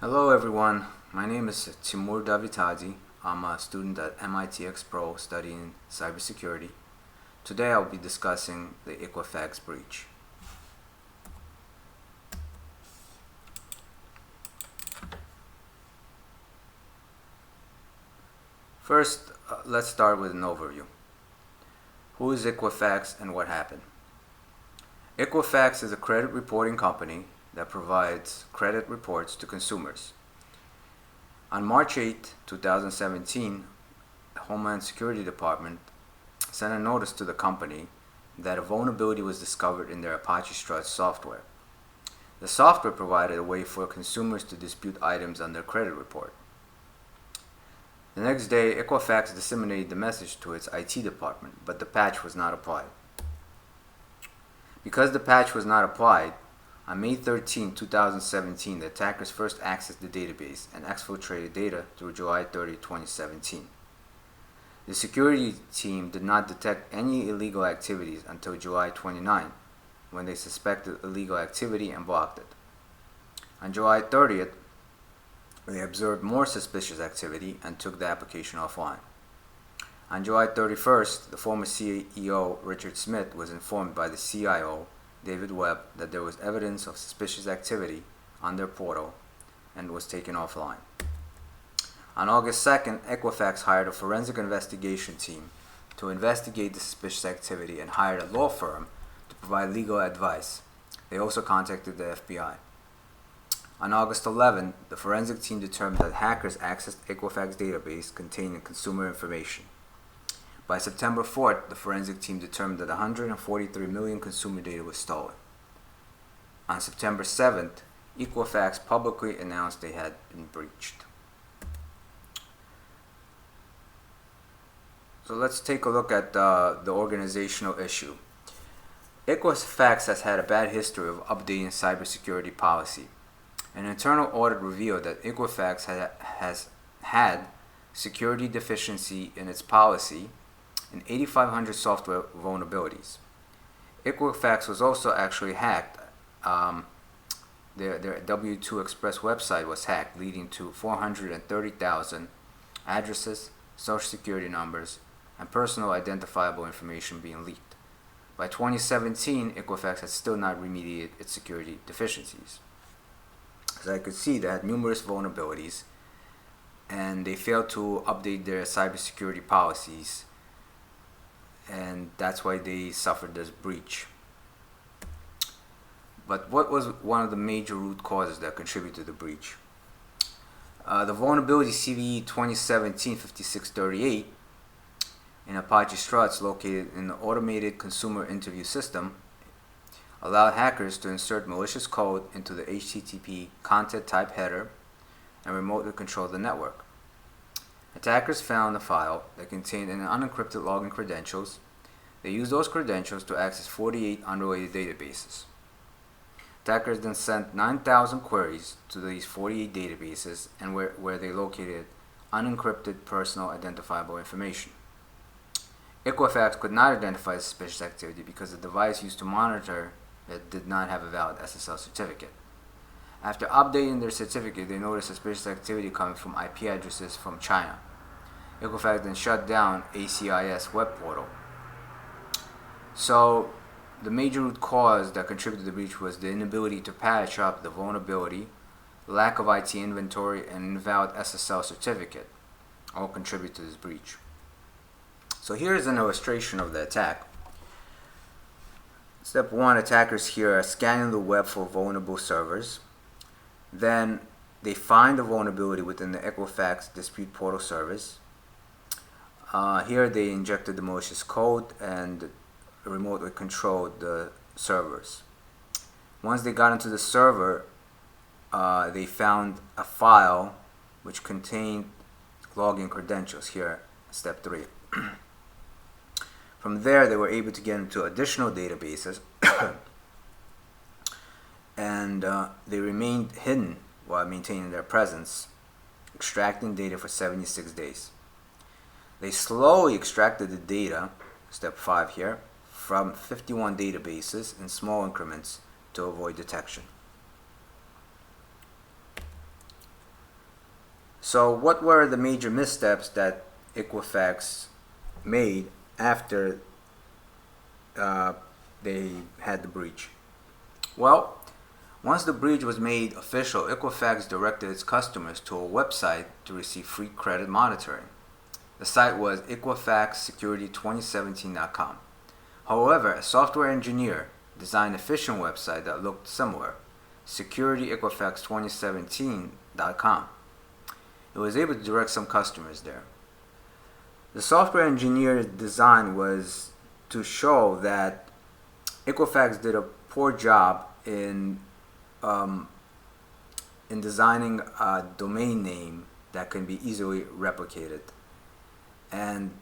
Hello everyone, my name is Timur Davitazi. I'm a student at MIT Pro studying cybersecurity. Today I'll be discussing the Equifax breach. First, let's start with an overview. Who is Equifax and what happened? Equifax is a credit reporting company that provides credit reports to consumers. On March 8, 2017, the Homeland Security Department sent a notice to the company that a vulnerability was discovered in their Apache Struts software. The software provided a way for consumers to dispute items on their credit report. The next day, Equifax disseminated the message to its IT department, but the patch was not applied. Because the patch was not applied, on May 13, 2017, the attackers first accessed the database and exfiltrated data through July 30, 2017. The security team did not detect any illegal activities until July 29, when they suspected illegal activity and blocked it. On July 30th, they observed more suspicious activity and took the application offline. On July 31st, the former CEO Richard Smith was informed by the CIO David Webb that there was evidence of suspicious activity on their portal and was taken offline. On August 2nd, Equifax hired a forensic investigation team to investigate the suspicious activity and hired a law firm to provide legal advice. They also contacted the FBI. On August 11th, the forensic team determined that hackers accessed Equifax database containing consumer information. By September 4th, the forensic team determined that 143 million consumer data was stolen. On September 7th, Equifax publicly announced they had been breached. So let's take a look at the organizational issue. Equifax has had a bad history of updating cybersecurity policy. An internal audit revealed that Equifax has had security deficiency in its policy and 8,500 software vulnerabilities. Equifax was also actually hacked. Their W2 Express website was hacked, leading to 430,000 addresses, social security numbers, and personal identifiable information being leaked. By 2017, Equifax had still not remediated its security deficiencies. As I could see, they had numerous vulnerabilities, and they failed to update their cybersecurity policies, and that's why they suffered this breach. But what was one of the major root causes that contributed to the breach? The vulnerability CVE 2017-5638 in Apache Struts, located in the automated consumer interview system, allowed hackers to insert malicious code into the HTTP content type header and remotely control the network. Attackers found a file that contained an unencrypted login credentials. They used those credentials to access 48 unrelated databases. Attackers then sent 9,000 queries to these 48 databases and where they located unencrypted personal identifiable information. Equifax could not identify suspicious activity because the device used to monitor it did not have a valid SSL certificate. After updating their certificate, they noticed suspicious activity coming from IP addresses from China. Equifax then shut down ACIS web portal. So, the major root cause that contributed to the breach was the inability to patch up the vulnerability, lack of IT inventory, and invalid SSL certificate all contribute to this breach. So here's an illustration of the attack. Step 1, attackers here are scanning the web for vulnerable servers. Then they find the vulnerability within the Equifax dispute portal service. Here they injected the malicious code and remotely controlled the servers. Once they got into the server, they found a file which contained login credentials. Here, step 3. From there, they were able to get into additional databases and they remained hidden while maintaining their presence, extracting data for 76 days. They slowly extracted the data, step 5 here, from 51 databases in small increments to avoid detection. So what were the major missteps that Equifax made after they had the breach? Well, once the breach was made official, Equifax directed its customers to a website to receive free credit monitoring. The site was equifaxsecurity2017.com. However, a software engineer designed a phishing website that looked similar, securityequifax2017.com. It was able to direct some customers there. The software engineer's design was to show that Equifax did a poor job in designing a domain name that can be easily replicated. And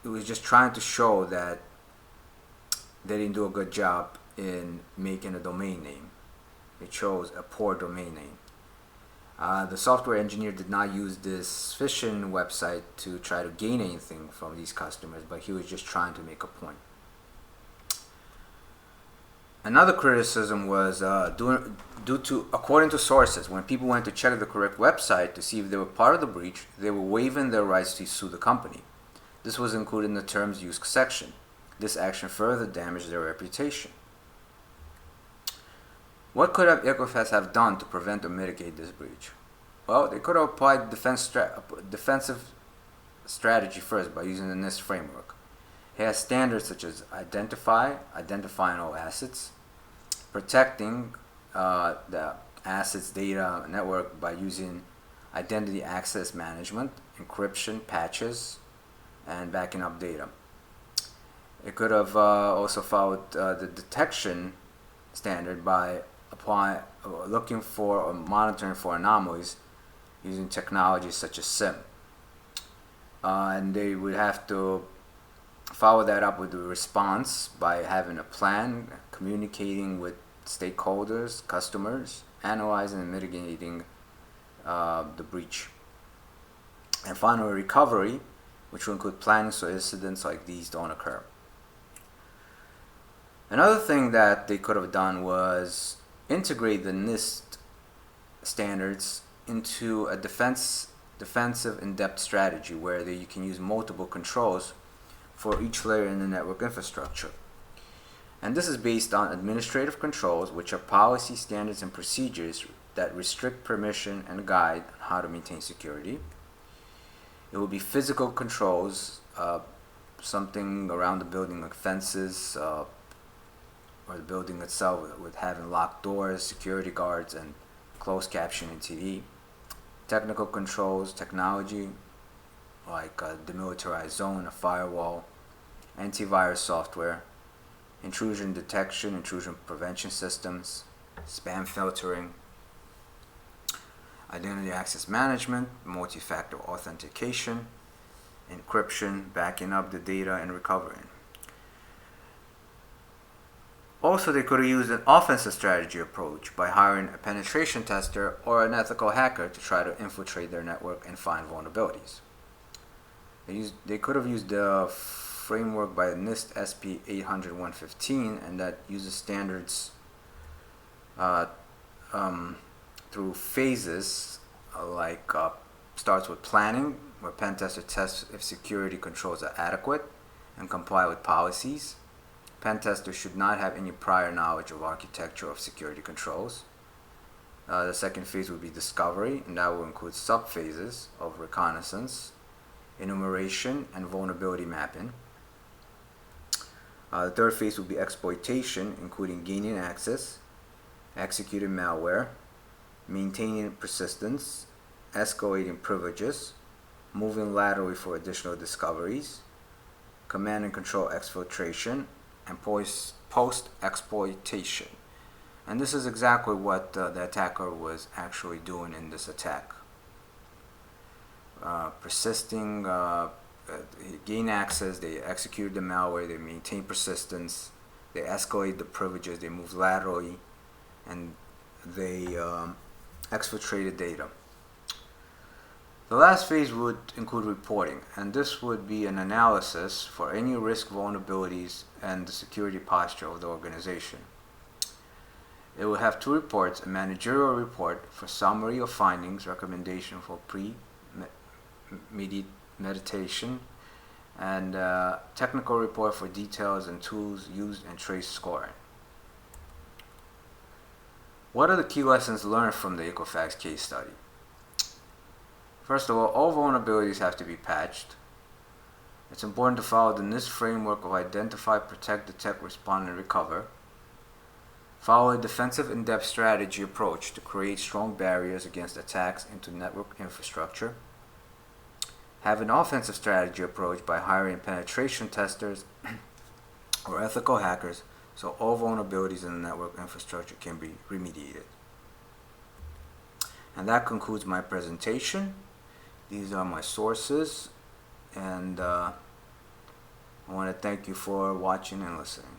it was just trying to show that they didn't do a good job in making a domain name. It chose a poor domain name. The software engineer did not use this phishing website to try to gain anything from these customers, but he was just trying to make a point. Another criticism was due to, according to sources, when people went to check the correct website to see if they were part of the breach, they were waiving their rights to sue the company. This was included in the terms used section. This action further damaged their reputation. What could Equifax have done to prevent or mitigate this breach? Well, they could have applied defensive strategy first by using the NIST framework. It has standards such as identifying all assets, protecting the assets data network by using identity access management, encryption, patches, and backing up data. It could have also followed the detection standard by looking for or monitoring for anomalies using technologies such as SIM. And they would have to follow that up with a response by having a plan, communicating with stakeholders, customers, analyzing and mitigating the breach. And finally, recovery, which will include planning so incidents like these don't occur. Another thing that they could have done was integrate the NIST standards into a defensive in-depth strategy where you can use multiple controls for each layer in the network infrastructure. And this is based on administrative controls, which are policy, standards, and procedures that restrict permission and guide on how to maintain security. It will be physical controls, something around the building like fences, or the building itself with having locked doors, security guards, and closed captioning TV. Technical controls, technology like a demilitarized zone, a firewall, antivirus software, intrusion detection, intrusion prevention systems, spam filtering, identity access management, multi-factor authentication, encryption, backing up the data, and recovering. Also, they could have used an offensive strategy approach by hiring a penetration tester or an ethical hacker to try to infiltrate their network and find vulnerabilities. They could have used the framework by NIST SP 800-115, and that uses standards through phases, starts with planning, where pen tester tests if security controls are adequate and comply with policies. Pen testers should not have any prior knowledge of architecture of security controls. The second phase would be discovery, and that will include sub-phases of reconnaissance, enumeration, and vulnerability mapping. The third phase will be exploitation, including gaining access, executing malware, maintaining persistence, escalating privileges, moving laterally for additional discoveries, command and control exfiltration, and post-exploitation. And this is exactly what the attacker was actually doing in this attack. Persisting, gain access, they execute the malware, they maintain persistence, they escalate the privileges, they move laterally, and they exfiltrated data. The last phase would include reporting, and this would be an analysis for any risk vulnerabilities and the security posture of the organization. It will have two reports: a managerial report for summary of findings, recommendation for pre, meditation, and technical report for details and tools used in trace scoring. What are the key lessons learned from the Equifax case study? First of all vulnerabilities have to be patched. It's important to follow the NIST framework of identify, protect, detect, respond, and recover. Follow a defensive in-depth strategy approach to create strong barriers against attacks into network infrastructure. Have an offensive strategy approach by hiring penetration testers or ethical hackers so all vulnerabilities in the network infrastructure can be remediated. And that concludes my presentation. These are my sources, and I want to thank you for watching and listening.